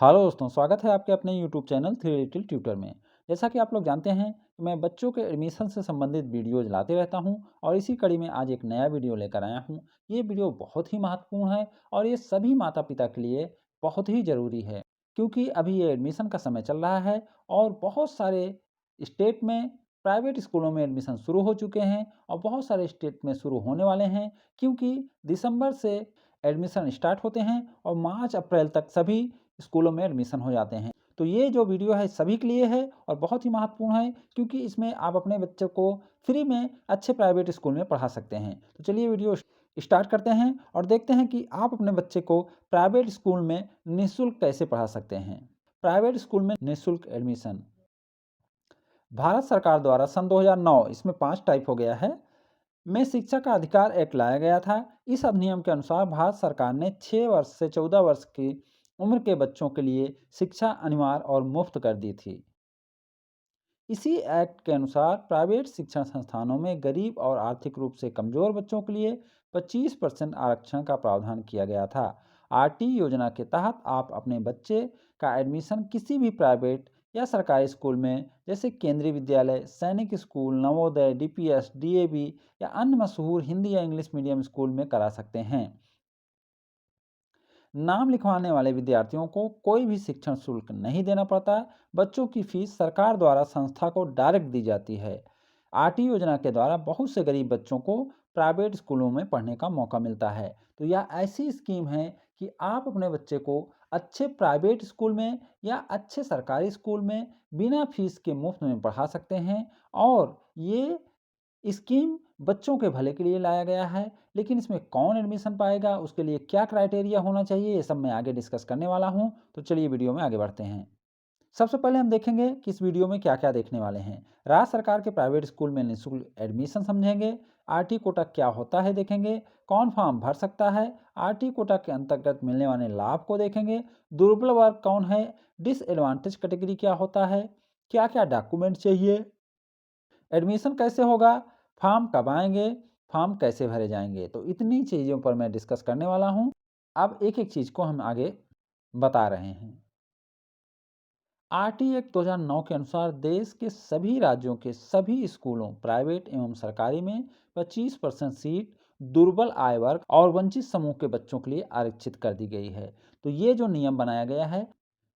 Hello दोस्तों, स्वागत है आपके अपने YouTube channel three little tutor में। जैसा कि आप लोग जानते हैं कि मैं बच्चों के एडमिशन से संबंधित वीडियोज लाते रहता हूं और इसी कड़ी में आज एक नया वीडियो लेकर आया हूं। ये वीडियो बहुत ही महत्वपूर्ण है और ये सभी माता पिता के लिए बहुत ही ज़रूरी है, क्योंकि अभी ये एडमिशन का समय चल रहा है और बहुत सारे स्टेट में प्राइवेट स्कूलों में एडमिशन शुरू हो चुके हैं और बहुत सारे स्टेट में शुरू होने वाले हैं, क्योंकि दिसंबर से एडमिशन स्टार्ट होते हैं और मार्च अप्रैल तक सभी स्कूलों में एडमिशन हो जाते हैं। तो ये जो वीडियो है सभी के लिए है और बहुत ही महत्वपूर्ण है, क्योंकि इसमें आप अपने बच्चों को फ्री में अच्छे प्राइवेट स्कूल में पढ़ा सकते हैं। तो चलिए वीडियो स्टार्ट करते हैं और देखते हैं कि आप अपने बच्चे को प्राइवेट स्कूल में निःशुल्क कैसे पढ़ा सकते हैं। प्राइवेट स्कूल में निःशुल्क एडमिशन भारत सरकार द्वारा सन 2009, इसमें 5 टाइप हो गया है, में शिक्षा का अधिकार एक्ट लाया गया था। इस अधिनियम के अनुसार भारत सरकार ने 6 वर्ष से 14 वर्ष की उम्र के बच्चों के लिए शिक्षा अनिवार्य और मुफ्त कर दी थी। इसी एक्ट के अनुसार प्राइवेट शिक्षण संस्थानों में गरीब और आर्थिक रूप से कमजोर बच्चों के लिए 25% आरक्षण का प्रावधान किया गया था। आरटी योजना के तहत आप अपने बच्चे का एडमिशन किसी भी प्राइवेट या सरकारी स्कूल में, जैसे केंद्रीय विद्यालय, सैनिक स्कूल, नवोदय, डीपीएस, डीएवी या अन्य मशहूर हिंदी या इंग्लिश मीडियम स्कूल में करा सकते हैं। नाम लिखवाने वाले विद्यार्थियों को कोई भी शिक्षण शुल्क नहीं देना पड़ता। बच्चों की फीस सरकार द्वारा संस्था को डायरेक्ट दी जाती है। आरटी योजना के द्वारा बहुत से गरीब बच्चों को प्राइवेट स्कूलों में पढ़ने का मौका मिलता है। तो यह ऐसी स्कीम है कि आप अपने बच्चे को अच्छे प्राइवेट स्कूल में या अच्छे सरकारी स्कूल में बिना फीस के मुफ्त में पढ़ा सकते हैं। और ये स्कीम बच्चों के भले के लिए लाया गया है, लेकिन इसमें कौन एडमिशन पाएगा, उसके लिए क्या क्राइटेरिया होना चाहिए, ये सब मैं आगे डिस्कस करने वाला हूँ। तो चलिए वीडियो में आगे बढ़ते हैं। सबसे पहले हम देखेंगे कि इस वीडियो में क्या क्या देखने वाले हैं। राज्य सरकार के प्राइवेट स्कूल में निःशुल्क एडमिशन समझेंगे। आरटी कोटा क्या होता है देखेंगे। कौन फॉर्म भर सकता है। आरटी कोटा के अंतर्गत मिलने वाले लाभ को देखेंगे। दुर्बल वर्ग कौन है। डिसएडवांटेज कैटेगरी क्या होता है। क्या क्या डॉक्यूमेंट चाहिए। एडमिशन कैसे होगा। फॉर्म कब आएंगे। फॉर्म कैसे भरे जाएंगे। तो इतनी चीज़ों पर मैं डिस्कस करने वाला हूँ। अब एक एक चीज़ को हम आगे बता रहे हैं। आरटी एक्ट 2009 के अनुसार देश के सभी राज्यों के सभी स्कूलों, प्राइवेट एवं सरकारी में 25% सीट दुर्बल आय वर्ग और वंचित समूह के बच्चों के लिए आरक्षित कर दी गई है। तो ये जो नियम बनाया गया है,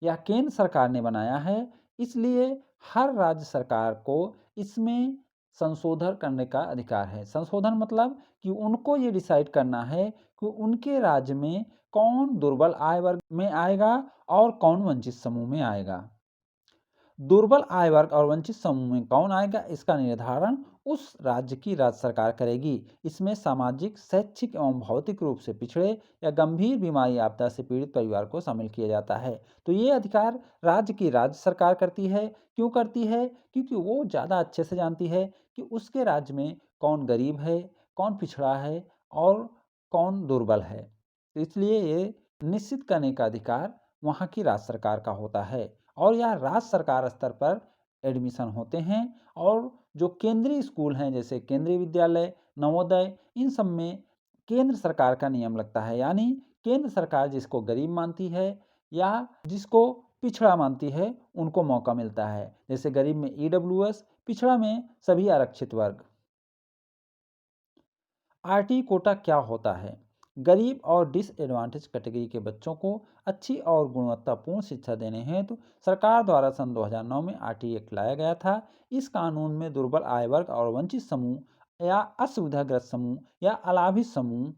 यह केंद्र सरकार ने बनाया है, इसलिए हर राज्य सरकार को इसमें संशोधन करने का अधिकार है। संशोधन मतलब कि उनको ये डिसाइड करना है कि उनके राज्य में कौन दुर्बल आय वर्ग में आएगा और कौन वंचित समूह में आएगा। दुर्बल आय वर्ग और वंचित समूह में कौन आएगा, इसका निर्धारण उस राज्य की राज्य सरकार करेगी। इसमें सामाजिक, शैक्षिक एवं भौतिक रूप से पिछड़े या गंभीर बीमारी आपदा से पीड़ित परिवार को शामिल किया जाता है। तो ये अधिकार राज्य की राज्य सरकार करती है। क्यों करती है? क्योंकि वो ज़्यादा अच्छे से जानती है कि उसके राज्य में कौन गरीब है, कौन पिछड़ा है और कौन दुर्बल है। तो इसलिए ये निश्चित करने का अधिकार वहाँ की राज्य सरकार का होता है और यह राज्य सरकार स्तर पर एडमिशन होते हैं। और जो केंद्रीय स्कूल हैं, जैसे केंद्रीय विद्यालय, नवोदय, इन सब में केंद्र सरकार का नियम लगता है। यानी केंद्र सरकार जिसको गरीब मानती है या जिसको पिछड़ा मानती है, उनको मौका मिलता है। जैसे गरीब में ईडब्ल्यूएस, पिछड़ा में सभी आरक्षित वर्ग। आरटी कोटा क्या होता है? गरीब और डिसएडवांटेज कैटेगरी के बच्चों को अच्छी और गुणवत्तापूर्ण शिक्षा देने हेतु सरकार द्वारा सन 2009 में आरटी एक्ट लाया गया था। इस कानून में दुर्बल आय वर्ग और वंचित समूह या असुविधाग्रस्त समूह या अलाभित समूह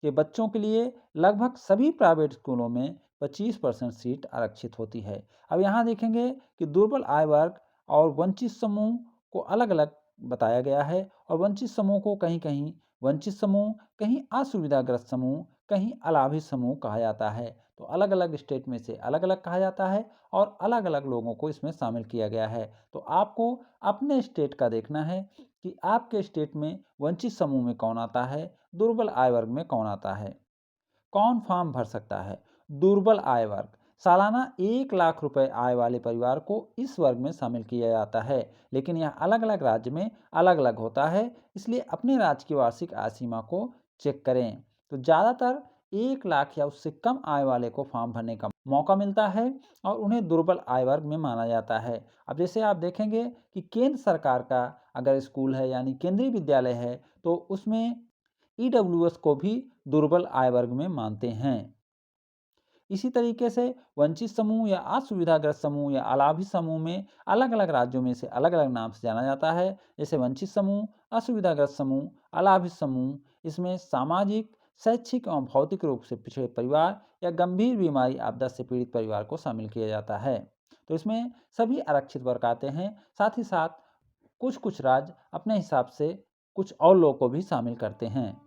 के बच्चों के लिए लगभग सभी प्राइवेट स्कूलों में 25% सीट आरक्षित होती है। अब यहाँ देखेंगे कि दुर्बल आय वर्ग और वंचित समूह को अलग अलग बताया गया है और वंचित समूह को कहीं कहीं वंचित समूह, कहीं असुविधाग्रस्त समूह, कहीं अलाभित समूह कहा जाता है। तो अलग अलग स्टेट में से अलग अलग कहा जाता है और अलग अलग लोगों को इसमें शामिल किया गया है। तो आपको अपने स्टेट का देखना है कि आपके स्टेट में वंचित समूह में कौन आता है, दुर्बल आय वर्ग में कौन आता है। कौन फॉर्म भर सकता है? दुर्बल आय वर्ग, सालाना 1 लाख रुपए आय वाले परिवार को इस वर्ग में शामिल किया जाता है, लेकिन यह अलग अलग राज्य में अलग अलग होता है, इसलिए अपने राज्य की वार्षिक आय सीमा को चेक करें। तो ज़्यादातर 1 लाख या उससे कम आय वाले को फॉर्म भरने का मौका मिलता है और उन्हें दुर्बल आय वर्ग में माना जाता है। अब जैसे आप देखेंगे कि केंद्र सरकार का अगर स्कूल है यानी केंद्रीय विद्यालय है, तो उसमें ईडब्ल्यूएस को भी दुर्बल आय वर्ग में मानते हैं। इसी तरीके से वंचित समूह या असुविधाग्रस्त समूह या अलाभित समूह में अलग अलग राज्यों में से अलग अलग नाम से जाना जाता है। जैसे वंचित समूह, असुविधाग्रस्त समूह, अलाभित समूह, इसमें सामाजिक, शैक्षिक एवं भौतिक रूप से पिछड़े परिवार या गंभीर बीमारी आपदा से पीड़ित परिवार को शामिल किया जाता है। तो इसमें सभी आरक्षित वर्ग आते हैं। साथ ही साथ कुछ कुछ राज्य अपने हिसाब से कुछ और लोगों को भी शामिल करते हैं।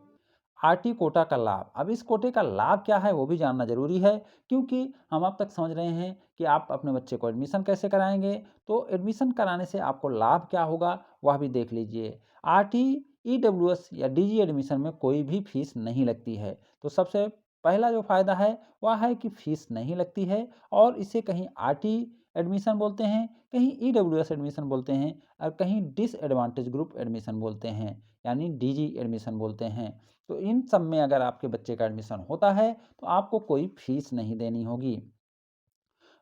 आरटी कोटा का लाभ। अब इस कोटे का लाभ क्या है वो भी जानना ज़रूरी है, क्योंकि हम अब तक समझ रहे हैं कि आप अपने बच्चे को एडमिशन कैसे कराएंगे। तो एडमिशन कराने से आपको लाभ क्या होगा वह भी देख लीजिए। आरटी, ईडब्ल्यूएस या डीजी एडमिशन में कोई भी फीस नहीं लगती है। तो सबसे पहला जो फ़ायदा है वह है कि फीस नहीं लगती है और इसे कहीं आरटी एडमिशन बोलते हैं, कहीं ईडब्ल्यूएस एडमिशन बोलते हैं और कहीं डिसएडवांटेज ग्रुप एडमिशन बोलते हैं, यानी डीजी एडमिशन बोलते हैं। तो इन सब में अगर आपके बच्चे का एडमिशन होता है तो आपको कोई फीस नहीं देनी होगी।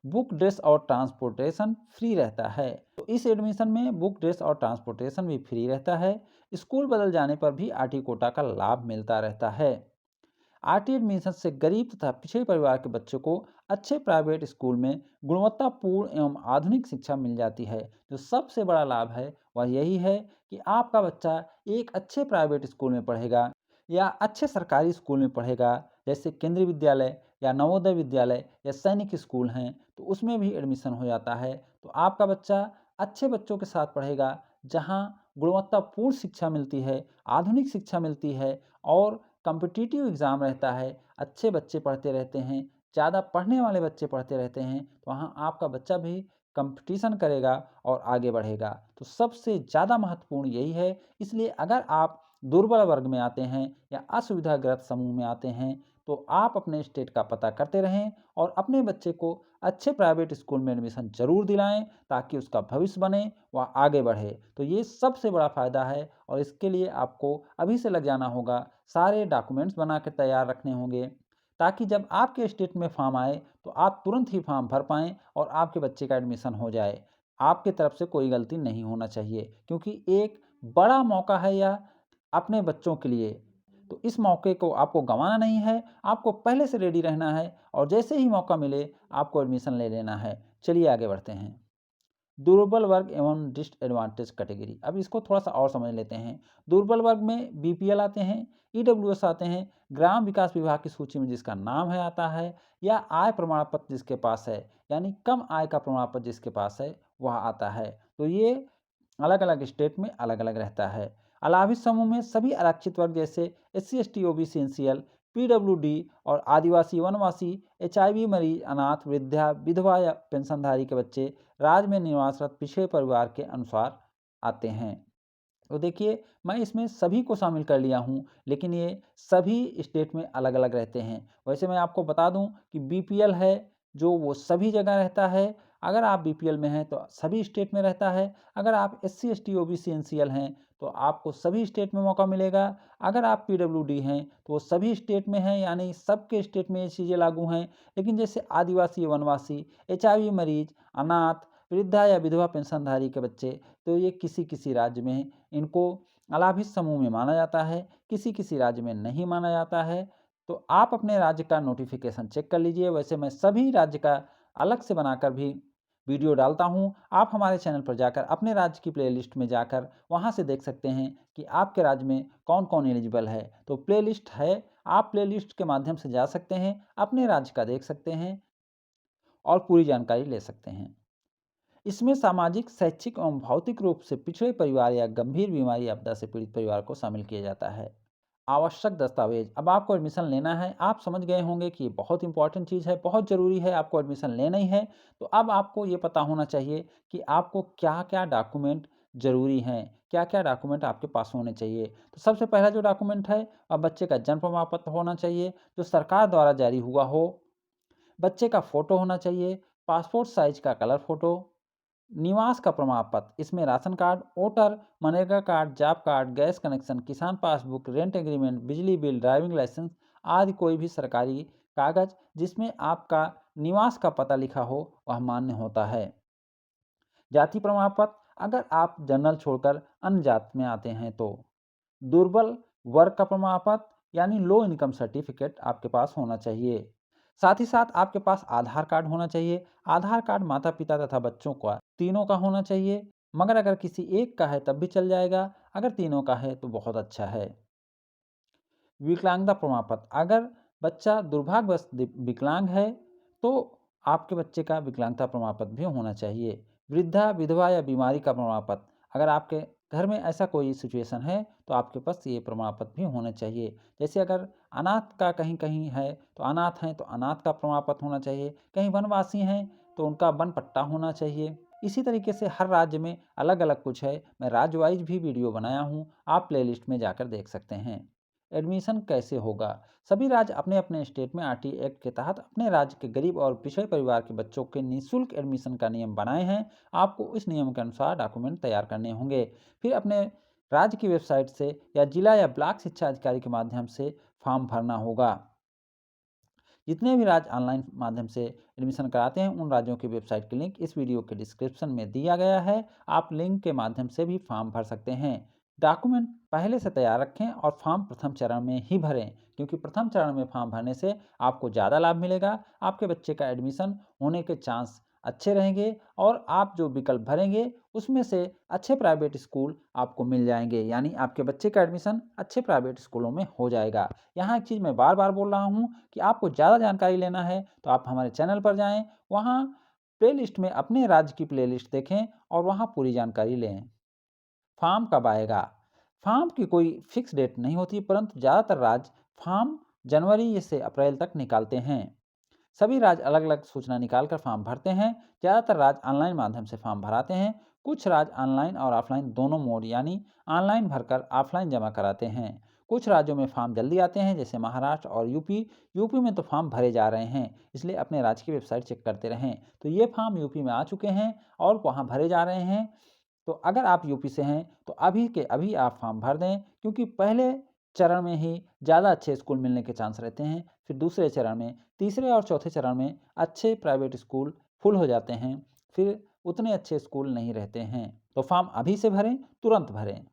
बुक, ड्रेस और ट्रांसपोर्टेशन फ्री रहता है। तो इस एडमिशन में बुक, ड्रेस और ट्रांसपोर्टेशन भी फ्री रहता है। स्कूल बदल जाने पर भी आरटी कोटा का लाभ मिलता रहता है। आरटी एडमिशन से गरीब तथा पिछड़े परिवार के बच्चों को अच्छे प्राइवेट स्कूल में गुणवत्तापूर्ण एवं आधुनिक शिक्षा मिल जाती है। जो सबसे बड़ा लाभ है वह यही है कि आपका बच्चा एक अच्छे प्राइवेट स्कूल में पढ़ेगा या अच्छे सरकारी स्कूल में पढ़ेगा, जैसे केंद्रीय विद्यालय या नवोदय विद्यालय या सैनिक स्कूल हैं, तो उसमें भी एडमिशन हो जाता है। तो आपका बच्चा अच्छे बच्चों के साथ पढ़ेगा, जहाँ गुणवत्तापूर्ण शिक्षा मिलती है, आधुनिक शिक्षा मिलती है और कॉम्पिटिटिव एग्ज़ाम रहता है, अच्छे बच्चे पढ़ते रहते हैं, ज़्यादा पढ़ने वाले बच्चे पढ़ते रहते हैं, तो वहाँ आपका बच्चा भी कंपटीशन करेगा और आगे बढ़ेगा। तो सबसे ज़्यादा महत्वपूर्ण यही है। इसलिए अगर आप दुर्बल वर्ग में आते हैं या असुविधाग्रस्त समूह में आते हैं, तो आप अपने स्टेट का पता करते रहें और अपने बच्चे को अच्छे प्राइवेट स्कूल में एडमिशन ज़रूर दिलाएं, ताकि उसका भविष्य बने, वह आगे बढ़े। तो ये सबसे बड़ा फ़ायदा है और इसके लिए आपको अभी से लग जाना होगा, सारे डॉक्यूमेंट्स बना के तैयार रखने होंगे, ताकि जब आपके स्टेट में फॉर्म आए तो आप तुरंत ही फॉर्म भर पाएँ और आपके बच्चे का एडमिशन हो जाए। आपकी तरफ से कोई गलती नहीं होना चाहिए, क्योंकि एक बड़ा मौका है यह अपने बच्चों के लिए। तो इस मौके को आपको गँवाना नहीं है, आपको पहले से रेडी रहना है और जैसे ही मौका मिले आपको एडमिशन ले लेना है। चलिए आगे बढ़ते हैं। दुर्बल वर्ग एवं डिसएडवांटेज कैटेगरी। अब इसको थोड़ा-सा और समझ लेते हैं। दुर्बल वर्ग में बीपीएल आते हैं, ईडब्ल्यूएस आते हैं, ग्राम विकास विभाग की सूची में जिसका नाम है आता है, या आय प्रमाण पत्र जिसके पास है, यानी कम आय का प्रमाण पत्र जिसके पास है, वह आता है। तो ये अलग-अलग स्टेट में अलग-अलग रहता है। अलाभित समूह में सभी आरक्षित वर्ग जैसे SC, ST, OBC, NCL, PWD और आदिवासी, वनवासी, एचआईवी मरीज, अनाथ, वृद्धा, विधवा या पेंशनधारी के बच्चे राज्य में निवासरत पिछड़े परिवार के अनुसार आते हैं। तो देखिए, मैं इसमें सभी को शामिल कर लिया हूँ, लेकिन ये सभी स्टेट में अलग-अलग रहते हैं। वैसे मैं आपको बता दूँ कि बीपीएल है, जो वो सभी जगह रहता है। अगर आप बीपीएल में हैं, तो सभी स्टेट में रहता है। अगर आप एससी, एसटी, ओबीसी, एनसीएल हैं, तो आपको सभी स्टेट में मौका मिलेगा। अगर आप पीडब्ल्यूडी हैं, तो वो सभी स्टेट में हैं, यानी सबके स्टेट में ये चीज़ें लागू हैं। लेकिन जैसे आदिवासी, वनवासी, एचआईवी मरीज, अनाथ, वृद्धा या विधवा पेंशनधारी के बच्चे, तो ये किसी-किसी राज्य में इनको अलाभित समूह में माना जाता है, किसी-किसी राज्य में नहीं माना जाता है। तो आप अपने राज्य का नोटिफ़िकेशन चेक कर लीजिए। वैसे मैं सभी राज्य का अलग से बनाकर भी वीडियो डालता हूँ। आप हमारे चैनल पर जाकर अपने राज्य की प्लेलिस्ट में जाकर वहाँ से देख सकते हैं कि आपके राज्य में कौन-कौन एलिजिबल है। तो प्लेलिस्ट है, आप प्लेलिस्ट के माध्यम से जा सकते हैं, अपने राज्य का देख सकते हैं और पूरी जानकारी ले सकते हैं। इसमें सामाजिक, शैक्षिक एवं भौतिक रूप से पिछड़े परिवार या गंभीर बीमारी आपदा से पीड़ित परिवार को शामिल किया जाता है। आवश्यक दस्तावेज। अब आपको एडमिशन लेना है, आप समझ गए होंगे कि ये बहुत इंपॉर्टेंट चीज़ है, बहुत ज़रूरी है, आपको एडमिशन लेना ही है। तो अब आपको ये पता होना चाहिए कि आपको क्या-क्या डॉक्यूमेंट ज़रूरी हैं, क्या-क्या डॉक्यूमेंट आपके पास होने चाहिए। तो सबसे पहला जो डॉक्यूमेंट है, बच्चे का जन्म प्रमाण पत्र होना चाहिए, जो सरकार द्वारा जारी हुआ हो। बच्चे का फ़ोटो होना चाहिए, पासपोर्ट साइज़ का कलर फ़ोटो, निवास का प्रमाण पत्र, इसमें ration card, voter, MNREGA card, job card, gas connection, किसान पासबुक, रेंट एग्रीमेंट, बिजली बिल, ड्राइविंग लाइसेंस आदि कोई भी सरकारी कागज जिसमें आपका निवास का पता लिखा हो वह मान्य होता है। जाति प्रमाण पत्र, अगर आप जनरल छोड़कर अन्य जात में आते हैं तो। दुर्बल वर्ग का प्रमाण पत्र यानी लो इनकम सर्टिफिकेट आपके पास होना चाहिए। साथ ही साथ आपके पास आधार कार्ड होना चाहिए। आधार कार्ड माता पिता तथा बच्चों का तीनों का होना चाहिए, मगर अगर किसी एक का है तब भी चल जाएगा, अगर तीनों का है तो बहुत अच्छा है। विकलांगता प्रमाण पत्र, अगर बच्चा दुर्भाग्यवश विकलांग है तो आपके बच्चे का विकलांगता प्रमाण पत्र भी होना चाहिए। वृद्धा, विधवा या बीमारी का प्रमाण पत्र, अगर आपके घर में ऐसा कोई सिचुएशन है तो आपके पास ये प्रमाण पत्र भी होना चाहिए। जैसे अगर अनाथ का कहीं कहीं है तो अनाथ हैं तो अनाथ का प्रमाण पत्र होना चाहिए, कहीं वनवासी हैं तो उनका वन पट्टा होना चाहिए। इसी तरीके से हर राज्य में अलग अलग कुछ है। मैं राज्य वाइज भी वीडियो बनाया हूँ, आप प्लेलिस्ट में जाकर देख सकते हैं। एडमिशन कैसे होगा? सभी राज्य अपने अपने स्टेट में आरटी एक्ट के तहत अपने राज्य के गरीब और पिछड़े परिवार के बच्चों के निःशुल्क एडमिशन का नियम बनाए हैं। आपको इस नियम के अनुसार डॉक्यूमेंट तैयार करने होंगे, फिर अपने राज्य की वेबसाइट से या जिला या ब्लॉक शिक्षा अधिकारी के माध्यम से फॉर्म भरना होगा। जितने भी राज्य ऑनलाइन माध्यम से एडमिशन कराते हैं उन राज्यों की वेबसाइट की लिंक इस वीडियो के डिस्क्रिप्शन में दिया गया है। आप लिंक के माध्यम से भी फॉर्म भर सकते हैं। डॉक्यूमेंट पहले से तैयार रखें और फॉर्म प्रथम चरण में ही भरें, क्योंकि प्रथम चरण में फॉर्म भरने से आपको ज़्यादा लाभ मिलेगा। आपके बच्चे का एडमिशन होने के चांस अच्छे रहेंगे और आप जो विकल्प भरेंगे उसमें से अच्छे प्राइवेट स्कूल आपको मिल जाएंगे, यानी आपके बच्चे का एडमिशन अच्छे प्राइवेट स्कूलों में हो जाएगा। यहाँ एक चीज़ मैं बार बार बोल रहा हूँ कि आपको ज़्यादा जानकारी लेना है तो आप हमारे चैनल पर जाएं, वहाँ प्लेलिस्ट में अपने राज्य की प्लेलिस्ट देखें और वहाँ पूरी जानकारी लें। फॉर्म कब आएगा? फॉर्म की कोई फिक्स डेट नहीं होती, परंतु ज़्यादातर राज्य फॉर्म जनवरी से अप्रैल तक निकालते हैं। सभी राज्य अलग अलग सूचना निकालकर फॉर्म भरते हैं। ज़्यादातर राज्य ऑनलाइन माध्यम से फॉर्म भराते हैं। कुछ राज्य ऑनलाइन और ऑफलाइन दोनों मोड यानी ऑनलाइन भरकर ऑफलाइन जमा कराते हैं। कुछ राज्यों में फॉर्म जल्दी आते हैं जैसे महाराष्ट्र और यूपी। यूपी में तो फॉर्म भरे जा रहे हैं, इसलिए अपने राज्य की वेबसाइट चेक करते रहें। तो ये फॉर्म यूपी में आ चुके हैं और वहाँ भरे जा रहे हैं। तो अगर आप यूपी से हैं तो अभी के अभी आप फॉर्म भर दें, क्योंकि पहले चरण में ही ज़्यादा अच्छे स्कूल मिलने के चांस रहते हैं। फिर दूसरे चरण में, तीसरे और चौथे चरण में अच्छे प्राइवेट स्कूल फुल हो जाते हैं, फिर उतने अच्छे स्कूल नहीं रहते हैं। तो फॉर्म अभी से भरें, तुरंत भरें।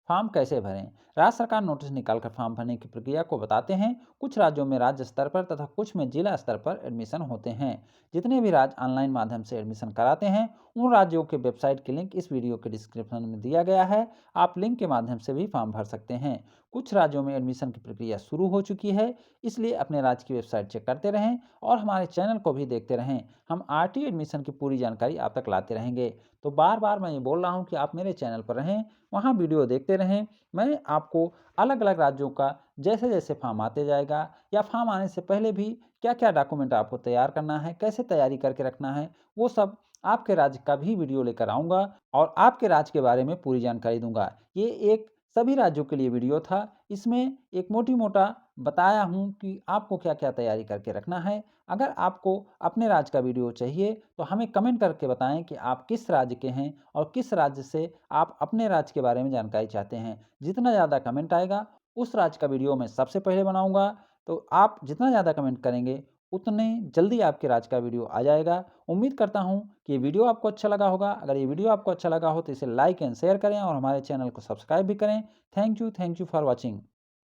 फॉर्म कैसे भरें? राज्य सरकार नोटिस निकालकर फॉर्म भरने की प्रक्रिया को बताते हैं। कुछ राज्यों में राज्य स्तर पर तथा कुछ में जिला स्तर पर एडमिशन होते हैं। जितने भी राज्य ऑनलाइन माध्यम से एडमिशन कराते हैं उन राज्यों के वेबसाइट की लिंक इस वीडियो के डिस्क्रिप्शन में दिया गया है। आप लिंक के माध्यम से भी फॉर्म भर सकते हैं। कुछ राज्यों में एडमिशन की प्रक्रिया शुरू हो चुकी है, इसलिए अपने राज्य की वेबसाइट चेक करते रहें और हमारे चैनल को भी देखते रहें। हम आरटी एडमिशन की पूरी जानकारी आप तक लाते रहेंगे। तो बार बार मैं ये बोल रहा हूँ कि आप मेरे चैनल पर रहें, वहाँ वीडियो देखते रहें। मैं आपको अलग अलग राज्यों का जैसे जैसे फॉर्म आते जाएगा या फॉर्म आने से पहले भी क्या क्या डॉक्यूमेंट आपको तैयार करना है, कैसे तैयारी करके रखना है, वो सब आपके राज्य का भी वीडियो लेकर आऊँगा और आपके राज्य के बारे में पूरी जानकारी दूंगा। ये एक सभी राज्यों के लिए वीडियो था। इसमें एक मोटी मोटा बताया हूँ कि आपको क्या क्या तैयारी करके रखना है। अगर आपको अपने राज्य का वीडियो चाहिए तो हमें कमेंट करके बताएं कि आप किस राज्य के हैं और किस राज्य से आप अपने राज्य के बारे में जानकारी चाहते हैं। जितना ज़्यादा कमेंट आएगा उस राज्य का वीडियो मैं सबसे पहले बनाऊंगा। तो आप जितना ज़्यादा कमेंट करेंगे उतने जल्दी आपके राज्य का वीडियो आ जाएगा। उम्मीद करता हूँ कि ये वीडियो आपको अच्छा लगा होगा। अगर ये वीडियो आपको अच्छा लगा हो तो इसे लाइक एंड शेयर करें और हमारे चैनल को सब्सक्राइब भी करें। Thank you for watching.